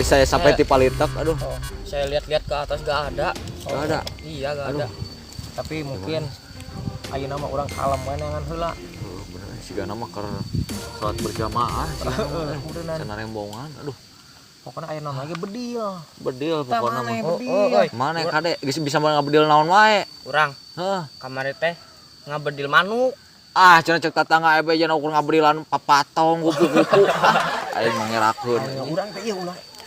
saya sampai tipalitek, aduh. Oh, saya lihat-lihat ke atas gak ada. Gak ada. Iya gak ada. Tapi mungkin ayo nama orang kalem manangan heula. Bener sih gak nama keur salat berjamaah sih. Cenah rembongan, aduh. Pokoknya ayo nama lagi bedil. Bedil pokoknya mah. Bedil. Mana kade geus bisa ngabedil naon wae. Urang. Heeh. Kamari teh ngabedil manuk. Ah, cenah cek tatangga ebe jangan ukur ngabedilan papatong kupu-kupu. Aing mangerakeun. Urang teh ieu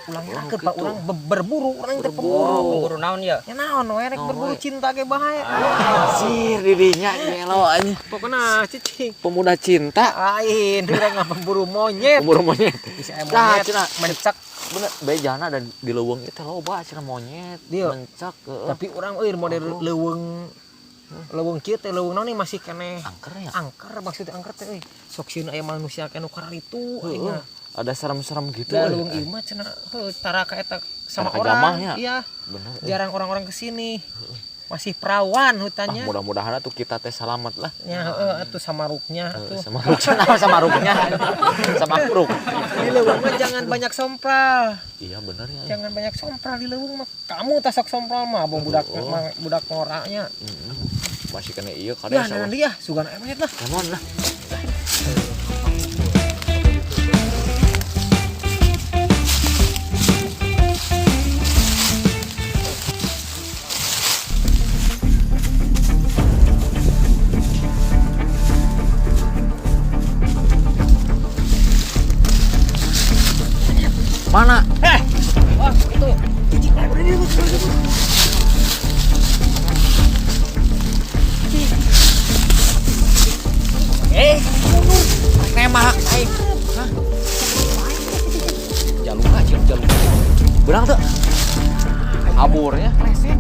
ulang ngerakeun Pak, urang berburu, urang teh pemburu naon ya? Ya naon we rek berburu cinta ge bae. Anjir dirinya gelo anjing. Pokona cicing Pemuda cinta. lain, urang pemburu monyet. Pemburu monyet. Bisa monyet mencak. Bener bejana dan di leuweung itu loba cenah monyet mencak. Tapi urang euy model leuweung kieu teh leuweung naon masih keneh angker ya. Angker maksudnya angker teh euy. Sok sieun aya manusia kanu kararitu aing. Ada serem-serem gitu. Da leuweung ieu mah cenah tara ka eta sama Tara ka orang. jamahnya. Iya. Bener. Jarang orang-orang kesini. Masih perawan hutannya. Mudah-mudahan atuh kita teh selamat lah. Ya heeh atuh samaruknya atuh. Samaruknya. Sama kruk. Di leuweung mah jangan banyak sompral. Iya bener ya. Jangan banyak sompral di leuweung mah. Kamu tasok sompral mah abang budak ngoraknya. Masih kena ieu kada Ya nanti ya sugan aya monyet lah. Lemon lah. Mana? Wah, itu. Cicing berani. Nembak aing. Hah? Jalunga. Beurang tuh. Aburnya. Leset.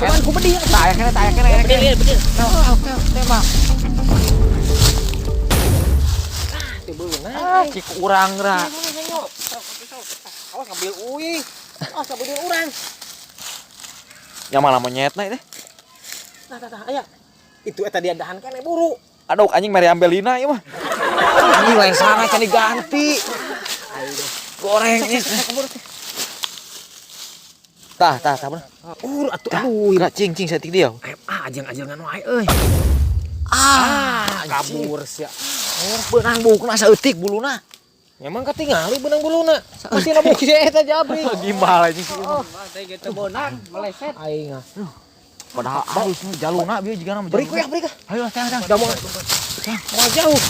Cuman ku bedil. Tah aya kene. Bedil. Oke, tembak. Beunang. Cik urang ra. Awas ngambil uih. Awas ngambil urang. Ya malah monyetna teh. Tah, aya. Itu eta diadahan keneh buru. Aduh anjing mere ambelina ieu mah. Anjing lain sana can diganti. Gorengnya. Tah bener. Atuh. Gerak cing saeutik dia. Ajang nganu wae euy. Kabur sia. Beunang bukna saeutik buluna. Memang ketinggali benang buluna. Masih nabuk si eta jabri. Gimbal anjing sih. Teh gitu beunang meleset. Aing. Padahal halusnya jaluna bieu jigana mah. Beri ku. Ayo teh. Udah mau jauh.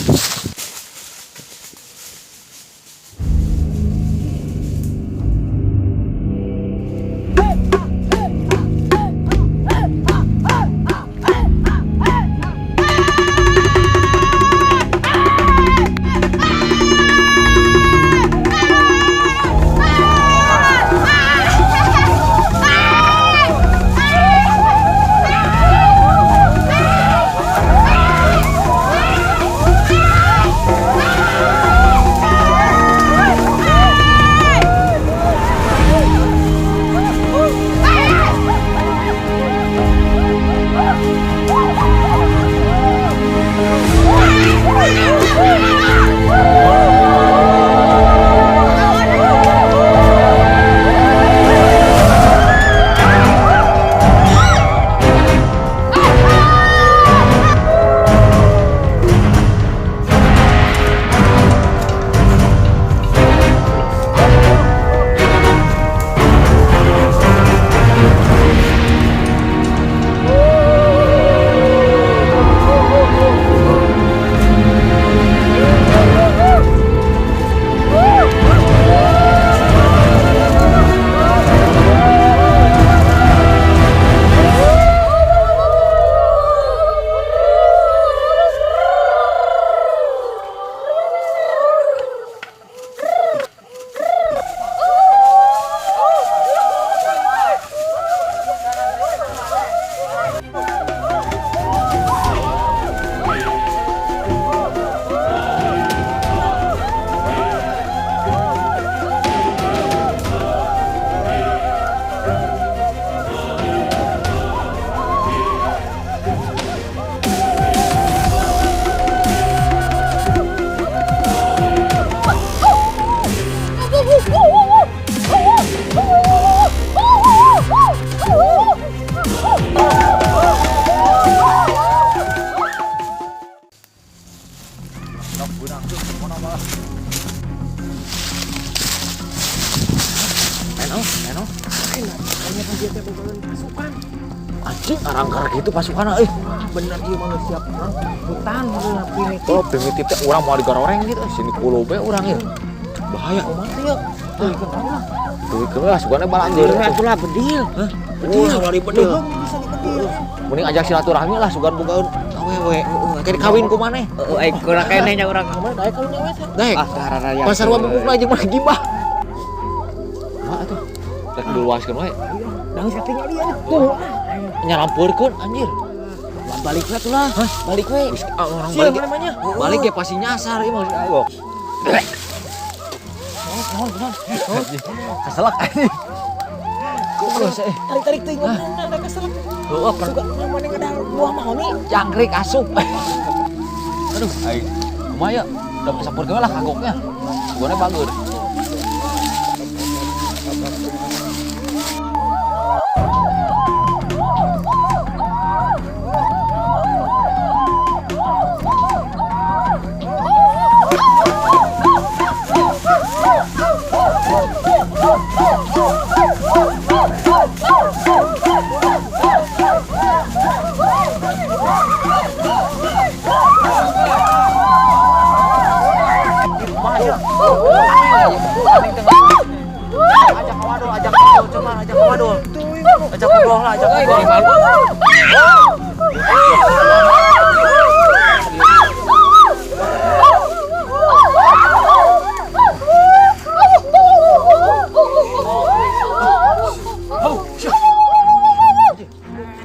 dia teh bobolan pasukan. Anjing arang-arang gitu pasukan Bener ieu mah geus siap perang. Hutan bener primitif. Oh primitif teh urang mau digaroreng gitu sini kulo bae urang ieu. Bahaya Kumaha teh ya? Tuh ikut lah. tuh kelas sugana balanjeur Atulah bedil. Bedil wali bedil Bisa dibedil. mending ajak silaturahmi lah sugan bogaeun awewe kayak kawin ku maneh Kurang keneh nya urang. Kumaha daek kawin awewe teh? daek Raya. pasar wa bubukna jeung mah gibah mah atuh rek diluaskeun wae Dang satingnya dia tuh. nyarampeurkeun anjir Balik we tuh lah. Balik we. orang Siap balik namanya. balik ya pasti nyasar ieu mah ayo Keselak anjing. Kukus Tarik-tarik teuing ngomongna ada keselak. heueuh kan Suka mana ada buah mahoni. jangkrik asup aduh aing kumaha ya udah sampurkeun lah kagoknya sugana bageud ajak kawadul coba ajak kawadul ajak ngobrol lah ajak ngobrol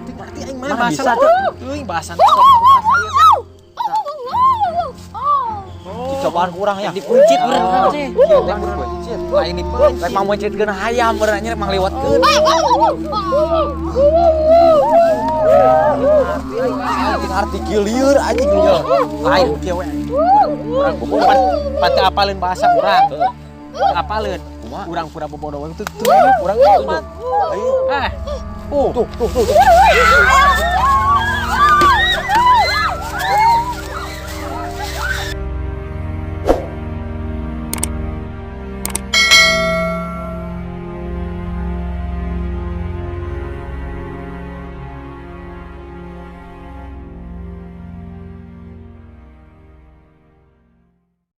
Berarti aing mah Mana bahasa bisa, tuh. Teuing bahasan bahasa ieu teh. cobaan kurang ya Dipuncit bener teh. lain dipencit rek mamuncitkeun hayam bener nya emang liwatkeun arti kieu lieur anjing lieur Lain kieu we. Urang bobodoh pati apalin bahasa urang. Apalin. Urang pura bobodoh itu tuh urang amat. ayo Ah. tuh